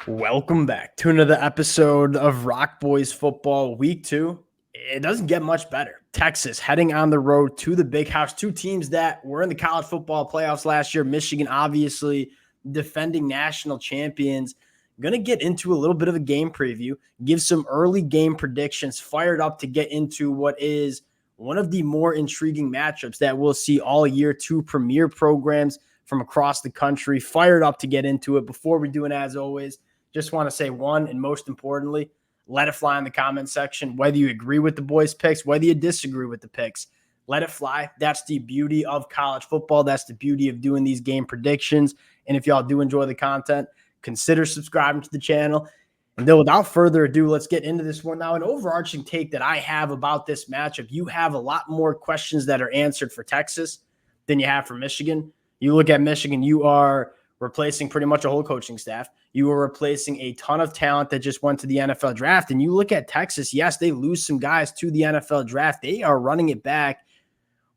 Welcome back to another episode of Rock Boys Football Week 2. It doesn't get much better. Texas heading on the road to the Big House. Two teams that were in the college football playoffs last year. Michigan, obviously, defending national champions. Going to get into a little bit of a game preview, give some early game predictions, fired up to get into what is one of the more intriguing matchups that we'll see all year. Two premier programs from across the country. Fired up to get into it. Before we do it, as always, just want to say one, and most importantly, let it fly in the comment section. Whether you agree with the boys' picks, whether you disagree with the picks, let it fly. That's the beauty of college football. That's the beauty of doing these game predictions. And if y'all do enjoy the content, consider subscribing to the channel. And then without further ado, let's get into this one now. An overarching take that I have about this matchup, you have a lot more questions that are answered for Texas than you have for Michigan. You look at Michigan, you are replacing pretty much a whole coaching staff. You are replacing a ton of talent that just went to the NFL draft. And you look at Texas, yes, they lose some guys to the NFL draft. They are running it back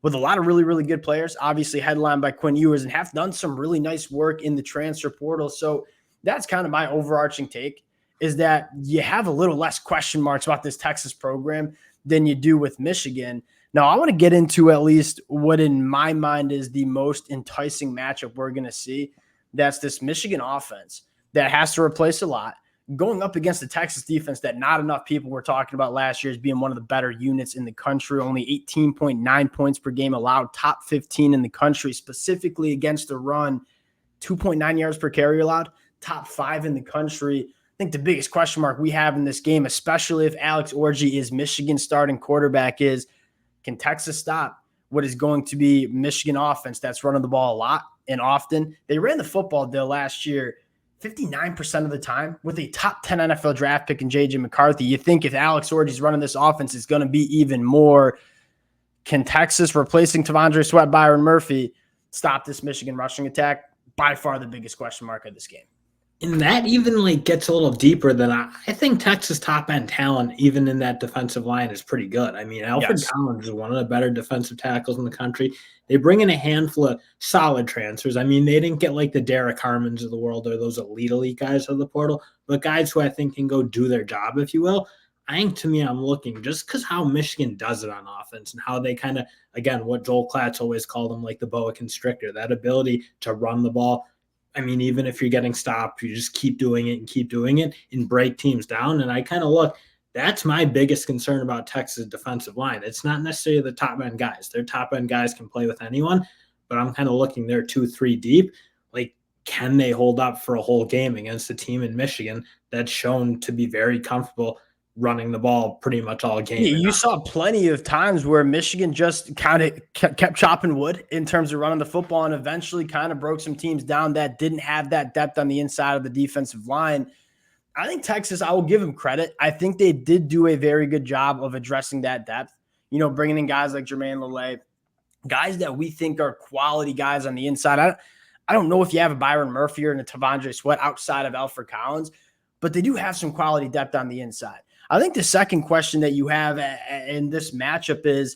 with a lot of really, really good players, obviously headlined by Quinn Ewers, and have done some really nice work in the transfer portal. So that's kind of my overarching take, is that you have a little less question marks about this Texas program than you do with Michigan. Now, I want to get into at least what in my mind is the most enticing matchup we're going to see. That's this Michigan offense that has to replace a lot, going up against the Texas defense that not enough people were talking about last year as being one of the better units in the country. Only 18.9 points per game allowed, top 15 in the country, specifically against the run, 2.9 yards per carry allowed, top 5 in the country. I think the biggest question mark we have in this game, especially if Alex Orji is Michigan's starting quarterback, is can Texas stop what is going to be Michigan offense that's running the ball a lot and often? They ran the football deal last year 59% of the time with a top 10 NFL draft pick in J.J. McCarthy. You think if Alex Orji's running this offense, it's going to be even more. Can Texas, replacing T'Vondre Sweat, Byron Murphy, stop this Michigan rushing attack? By far the biggest question mark of this game. And that even gets a little deeper than I think Texas top-end talent, even in that defensive line, is pretty good. I mean, Alfred Collins is one of the better defensive tackles in the country. They bring in a handful of solid transfers. I mean, they didn't get like the Derek Harmons of the world or those elite guys of the portal, but guys who I think can go do their job, if you will. I think, to me, I'm looking just because how Michigan does it on offense and how they kind of, again, what Joel Klatt always called them, like the boa constrictor, that ability to run the ball. I mean, even if you're getting stopped, you just keep doing it and break teams down. And I kind of look, that's my biggest concern about Texas defensive line. It's not necessarily the top end guys. Their top end guys can play with anyone, but I'm kind of looking there 2-3 deep. Like, can they hold up for a whole game against a team in Michigan that's shown to be very comfortable running the ball pretty much all game? Yeah, you saw plenty of times where Michigan just kind of kept chopping wood in terms of running the football and eventually kind of broke some teams down that didn't have that depth on the inside of the defensive line. I think Texas, I will give them credit. I think they did do a very good job of addressing that depth, bringing in guys like Jermaine Lele, guys that we think are quality guys on the inside. I don't know if you have a Byron Murphy or a T'Vondre Sweat outside of Alfred Collins, but they do have some quality depth on the inside. I think the second question that you have in this matchup is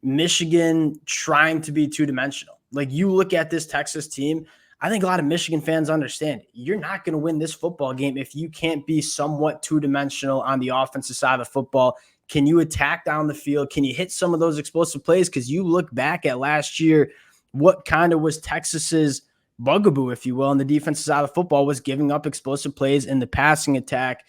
Michigan trying to be two-dimensional. Like, you look at this Texas team, I think a lot of Michigan fans understand you're not going to win this football game if you can't be somewhat two-dimensional on the offensive side of football. Can you attack down the field? Can you hit some of those explosive plays? Because you look back at last year, what kind of was Texas's bugaboo, if you will, on the defensive side of football was giving up explosive plays in the passing attack.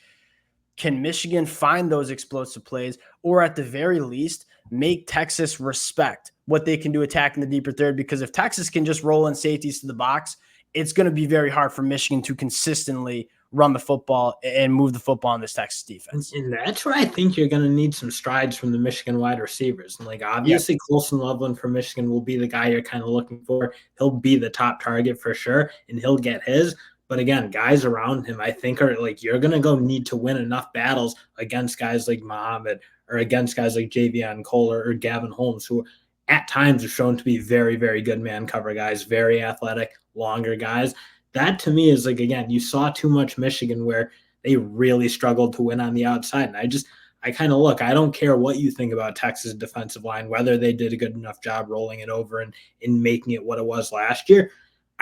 Can Michigan find those explosive plays, or at the very least make Texas respect what they can do attacking the deeper third? Because if Texas can just roll in safeties to the box, it's going to be very hard for Michigan to consistently run the football and move the football in this Texas defense. And that's where I think you're going to need some strides from the Michigan wide receivers. And obviously, Colson Loveland for Michigan will be the guy you're kind of looking for. He'll be the top target for sure, and he'll get his. But again, guys around him, I think, are you're going to go need to win enough battles against guys like Muhammad or against guys like Javion Kohler or Gavin Holmes, who at times are shown to be very, very good man cover guys, very athletic, longer guys. That to me is again, you saw too much Michigan where they really struggled to win on the outside. And I kind of look, I don't care what you think about Texas defensive line, whether they did a good enough job rolling it over and in making it what it was last year.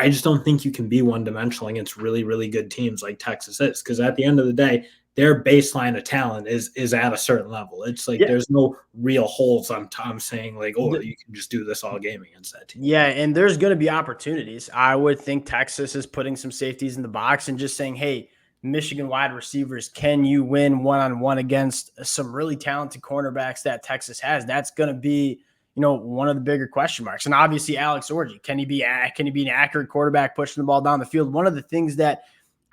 I just don't think you can be one-dimensional against really, really good teams like Texas is, because at the end of the day, their baseline of talent is at a certain level. It's like there's no real holes on Tom saying like, oh, you can just do this all game against that team. Yeah, and there's going to be opportunities. I would think Texas is putting some safeties in the box and just saying, hey, Michigan wide receivers, can you win one-on-one against some really talented cornerbacks that Texas has? That's going to be, one of the bigger question marks. And obviously Alex Orji, can he be an accurate quarterback pushing the ball down the field? One of the things that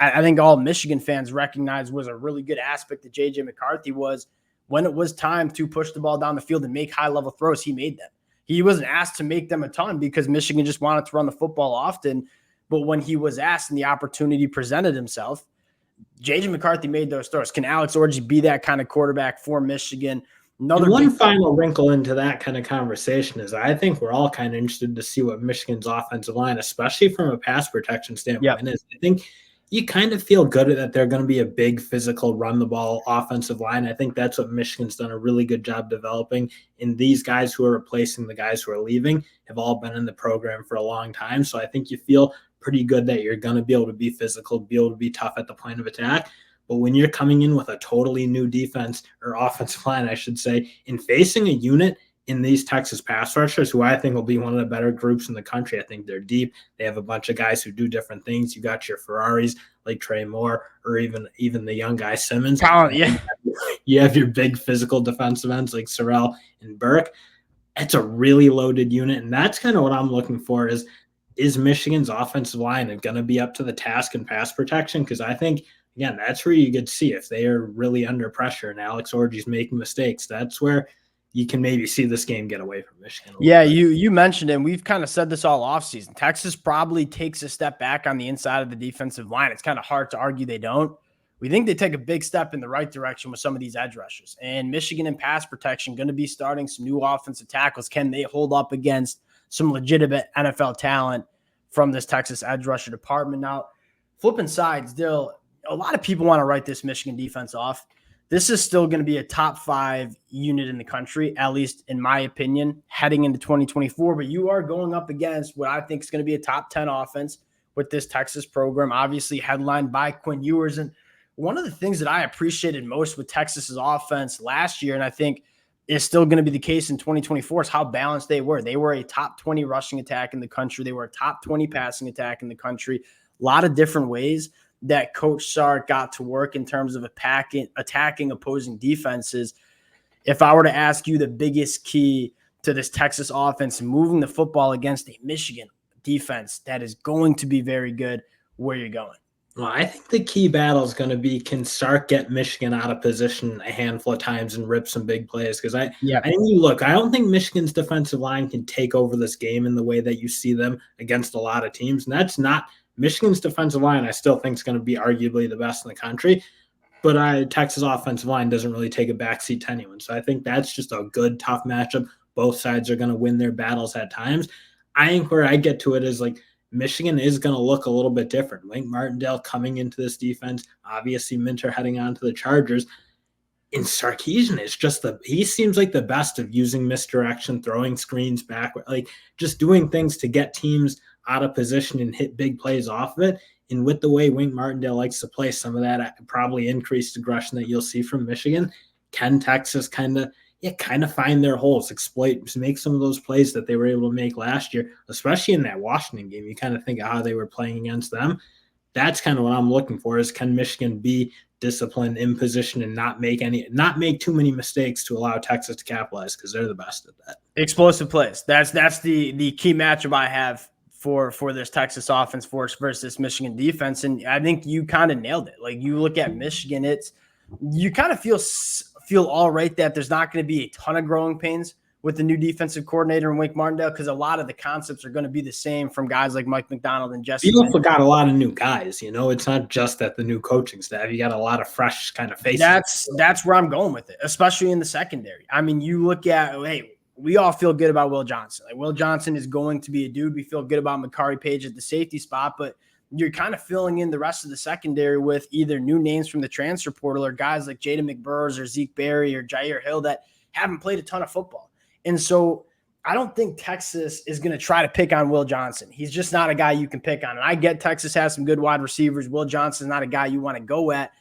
I think all Michigan fans recognize was a really good aspect of J.J. McCarthy was when it was time to push the ball down the field and make high-level throws, he made them. He wasn't asked to make them a ton because Michigan just wanted to run the football often. But when he was asked and the opportunity presented himself, J.J. McCarthy made those throws. Can Alex Orji be that kind of quarterback for Michigan? One final wrinkle into that kind of conversation is I think we're all kind of interested to see what Michigan's offensive line, especially from a pass protection standpoint, is. I think you kind of feel good that they're going to be a big physical run the ball offensive line. I think that's what Michigan's done a really good job developing. And these guys who are replacing the guys who are leaving have all been in the program for a long time. So I think you feel pretty good that you're going to be able to be physical, be able to be tough at the point of attack. But when you're coming in with a totally new defense or offensive line, I should say, in facing a unit in these Texas pass rushers, who I think will be one of the better groups in the country. I think they're deep. They have a bunch of guys who do different things. You got your Ferraris like Trey Moore, or even the young guy Simmons. You have your big physical defensive ends like Sorrell and Burke. It's a really loaded unit, and that's kind of what I'm looking for is Michigan's offensive line going to be up to the task in pass protection? Because I think, again, that's where you get to see if they are really under pressure and Alex Orji's making mistakes. That's where you can maybe see this game get away from Michigan. Yeah, you mentioned it, and we've kind of said this all offseason. Texas probably takes a step back on the inside of the defensive line. It's kind of hard to argue they don't. We think they take a big step in the right direction with some of these edge rushers. And Michigan in pass protection going to be starting some new offensive tackles. Can they hold up against some legitimate NFL talent from this Texas edge rusher department? Now, flipping sides, Dill, a lot of people want to write this Michigan defense off. This is still going to be a top 5 unit in the country, at least in my opinion, heading into 2024. But you are going up against what I think is going to be a top 10 offense with this Texas program, obviously headlined by Quinn Ewers. And one of the things that I appreciated most with Texas's offense last year, and I think is still going to be the case in 2024, is how balanced they were. They were a top 20 rushing attack in the country. They were a top 20 passing attack in the country. A lot of different ways that Coach Sark got to work in terms of attacking opposing defenses. If I were to ask you the biggest key to this Texas offense moving the football against a Michigan defense that is going to be very good, where are you going? Well, I think the key battle is going to be, can Sark get Michigan out of position a handful of times and rip some big plays? Because I don't think Michigan's defensive line can take over this game in the way that you see them against a lot of teams. And that's not Michigan's defensive line. I still think is going to be arguably the best in the country. But Texas offensive line doesn't really take a backseat to anyone. So I think that's just a good, tough matchup. Both sides are going to win their battles at times. I think where I get to it is like, Michigan is going to look a little bit different. Wink Martindale coming into this defense, obviously Minter heading on to the Chargers. In Sarkisian, it's just he seems like the best of using misdirection, throwing screens back, like just doing things to get teams out of position and hit big plays off of it. And with the way Wink Martindale likes to play, some of that probably increased aggression that you'll see from Michigan. Can Texas kind of find their holes, exploit, make some of those plays that they were able to make last year, especially in that Washington game? You kind of think of how they were playing against them. That's kind of what I'm looking for, is can Michigan be disciplined in position and not make too many mistakes to allow Texas to capitalize, because they're the best at that. Explosive plays. That's the key matchup I have for this Texas offense versus this Michigan defense. And I think you kind of nailed it. Like, you look at Michigan, you kind of feel all right that there's not going to be a ton of growing pains with the new defensive coordinator and Wink Martindale, because a lot of the concepts are going to be the same from guys like Mike McDonald and Jesse. You also got a lot of new guys. It's not just that the new coaching staff. You got a lot of fresh kind of faces. That's where I'm going with it, especially in the secondary. I mean, you look at, we all feel good about Will Johnson. Like, Will Johnson is going to be a dude. We feel good about Makari Page at the safety spot, but you're kind of filling in the rest of the secondary with either new names from the transfer portal or guys like Jaden McBurrs or Zeke Berry or Jair Hill that haven't played a ton of football. And so I don't think Texas is going to try to pick on Will Johnson. He's just not a guy you can pick on. And I get Texas has some good wide receivers. Will Johnson's not a guy you want to go at.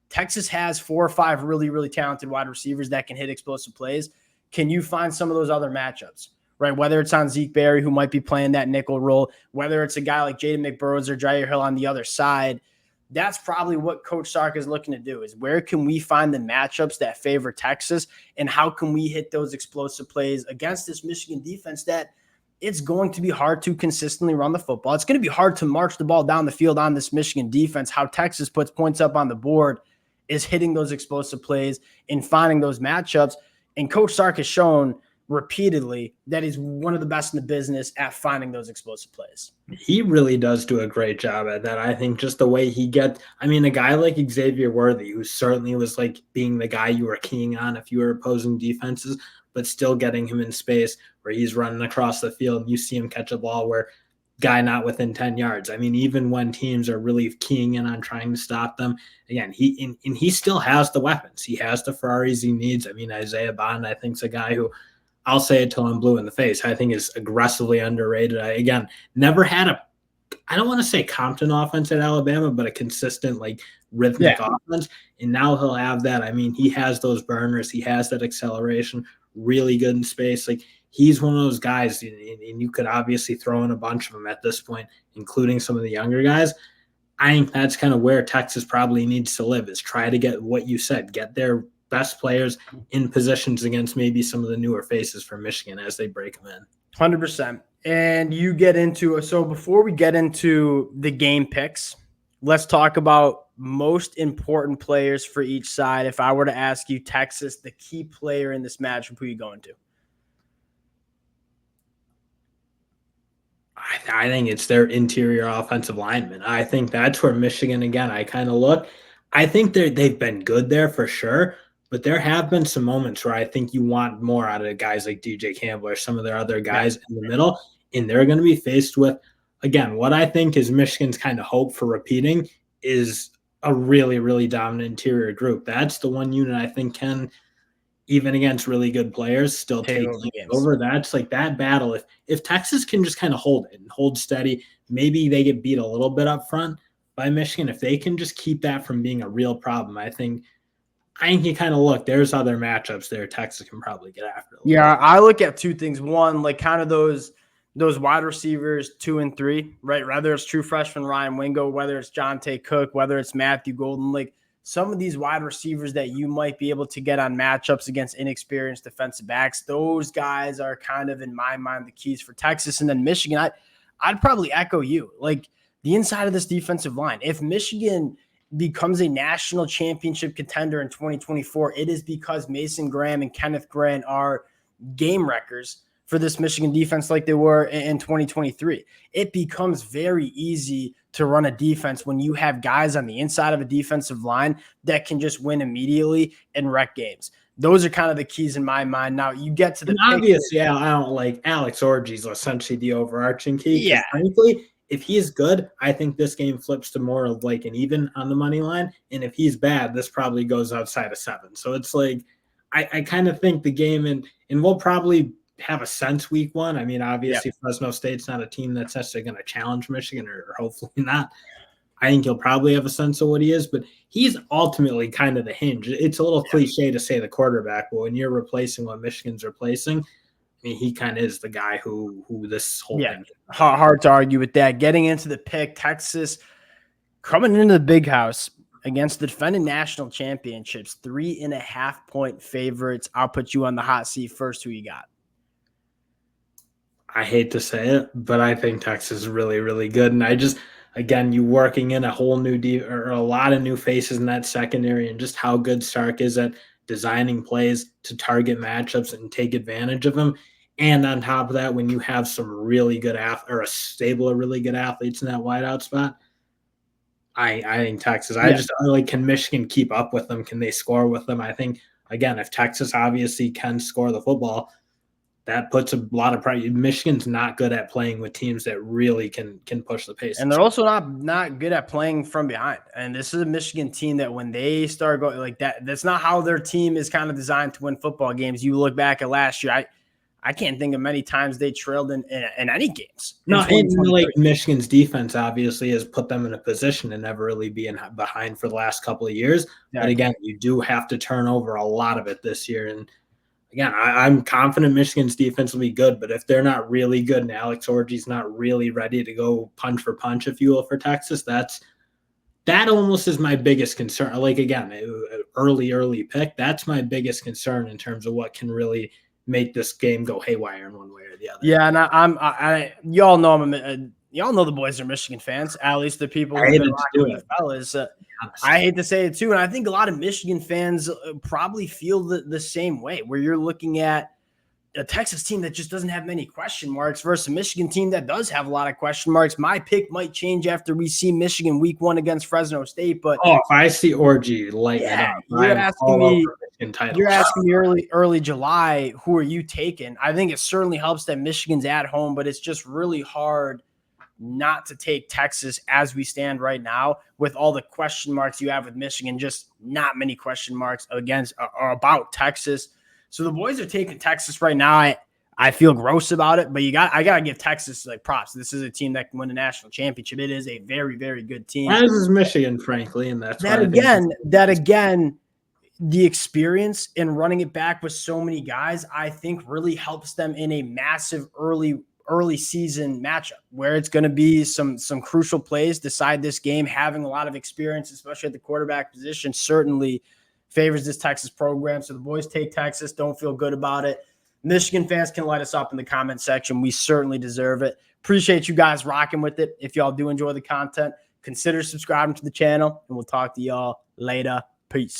Texas has 4 or 5 really, really talented wide receivers that can hit explosive plays. Can you find some of those other matchups, right? Whether it's on Zeke Berry, who might be playing that nickel role, whether it's a guy like Jaden McBurrows or Jair Hill on the other side, that's probably what Coach Sark is looking to do, is where can we find the matchups that favor Texas, and how can we hit those explosive plays against this Michigan defense that it's going to be hard to consistently run the football. It's going to be hard to march the ball down the field on this Michigan defense. How Texas puts points up on the board is hitting those explosive plays and finding those matchups. And Coach Sark has shown repeatedly that he's one of the best in the business at finding those explosive plays. He really does do a great job at that. I think just the way he gets, I mean, a guy like Xavier Worthy, who certainly was like being the guy you were keying on if you were opposing defenses, but still getting him in space where he's running across the field and you see him catch a ball where guy not within 10 yards. I mean, even when teams are really keying in on trying to stop them, again, he still has the weapons. He has the Ferraris he needs. I mean, Isaiah Bond, I think, is a guy who, I'll say it till I'm blue in the face, I think is aggressively underrated. Again, never had I don't want to say Compton offense at Alabama, but a consistent, like, rhythmic offense. And now he'll have that. I mean, he has those burners. He has that acceleration, really good in space. Like, he's one of those guys, and you could obviously throw in a bunch of them at this point, including some of the younger guys. I think that's kind of where Texas probably needs to live, is try to get what you said, get their best players in positions against maybe some of the newer faces from Michigan as they break them in. 100%. And you get into, so before we get into the game picks, let's talk about most important players for each side. If I were to ask you, Texas, the key player in this matchup, who are you going to? I think it's their interior offensive linemen. I think that's where Michigan, again, I kind of look. I think they've been good there for sure, but there have been some moments where I think you want more out of guys like DJ Campbell or some of their other guys in the middle, and they're going to be faced with, again, what I think is Michigan's kind of hope for repeating is a really, really dominant interior group. That's the one unit I think can, even against really good players, still take over. That's like that battle. If Texas can just kind of hold it and hold steady, maybe they get beat a little bit up front by Michigan. If they can just keep that from being a real problem, I think you kind of look, there's other matchups there Texas can probably get after. Yeah, I look at two things. One, like kind of those wide receivers 2 and 3, right? Whether it's true freshman Ryan Wingo, whether it's Jonte Cook, whether it's Matthew Golden, like some of these wide receivers that you might be able to get on matchups against inexperienced defensive backs, those guys are kind of, in my mind, the keys for Texas. And then Michigan, I'd probably echo you. Like the inside of this defensive line, if Michigan becomes a national championship contender in 2024, it is because Mason Graham and Kenneth Grant are game wreckers for this Michigan defense like they were in 2023. It becomes very easy to run a defense when you have guys on the inside of a defensive line that can just win immediately and wreck games. Those are kind of the keys in my mind. Now you get to the obvious. Yeah, I don't like Alex Orji's essentially the overarching key. Yeah. Frankly, if he's good, I think this game flips to more of like an even on the money line. And if he's bad, this probably goes outside of 7. So it's like, I kind of think the game, and we'll probably have a sense week 1. I mean, obviously Fresno State's not a team that's necessarily going to challenge Michigan, or hopefully not. I think he'll probably have a sense of what he is, but he's ultimately kind of the hinge. It's a little cliche to say the quarterback, but when you're replacing what Michigan's replacing, I mean, he kind of is the guy who this whole thing is. Hard to argue with that. Getting into the pick, Texas coming into the big house against the defending national championships, 3.5-point favorites. I'll put you on the hot seat first. Who you got? I hate to say it, but I think Texas is really, really good. And I just, again, you working in a whole new or a lot of new faces in that secondary, and just how good Sark is at designing plays to target matchups and take advantage of them. And on top of that, when you have some really good or a stable of really good athletes in that wideout spot, I think Texas. I just like, can Michigan keep up with them? Can they score with them? I think, again, if Texas obviously can score the football, that puts a lot of pressure. Michigan's not good at playing with teams that really can push the pace. And they're also not good at playing from behind. And this is a Michigan team that when they start going like that, that's not how their team is kind of designed to win football games. You look back at last year, I can't think of many times they trailed in any games. No, and like Michigan's defense obviously has put them in a position to never really be behind for the last couple of years. Exactly. But again, you do have to turn over a lot of it this year. And again, I'm confident Michigan's defense will be good, but if they're not really good and Alex Orji's not really ready to go punch for punch, if you will, for Texas, that almost is my biggest concern. Like, again, early pick, that's my biggest concern in terms of what can really make this game go haywire in one way or the other. Yeah, and y'all know y'all know the boys are Michigan fans. At least the people who've been rocking with the fellas. I hate to say it too, and I think a lot of Michigan fans probably feel the same way. Where you're looking at a Texas team that just doesn't have many question marks versus a Michigan team that does have a lot of question marks. My pick might change after we see Michigan week 1 against Fresno State. But if I see Orji lighting it up, you're asking me early July, who are you taking? I think it certainly helps that Michigan's at home, but it's just really hard not to take Texas as we stand right now with all the question marks you have with Michigan. Just not many question marks against or about Texas. So the boys are taking Texas right now. I feel gross about it, but I gotta give Texas like props. This is a team that can win a national championship. It is a very, very good team. As is Michigan, frankly, and that's that again, the experience in running it back with so many guys, I think really helps them in a massive early season matchup where it's going to be some crucial plays decide this game. Having a lot of experience, especially at the quarterback position, certainly favors this Texas program. So the boys take Texas. Don't feel good about it. Michigan fans can light us up in the comment section. We certainly deserve it. Appreciate you guys rocking with it. If y'all do enjoy the content, consider subscribing to the channel, and we'll talk to y'all later. Peace.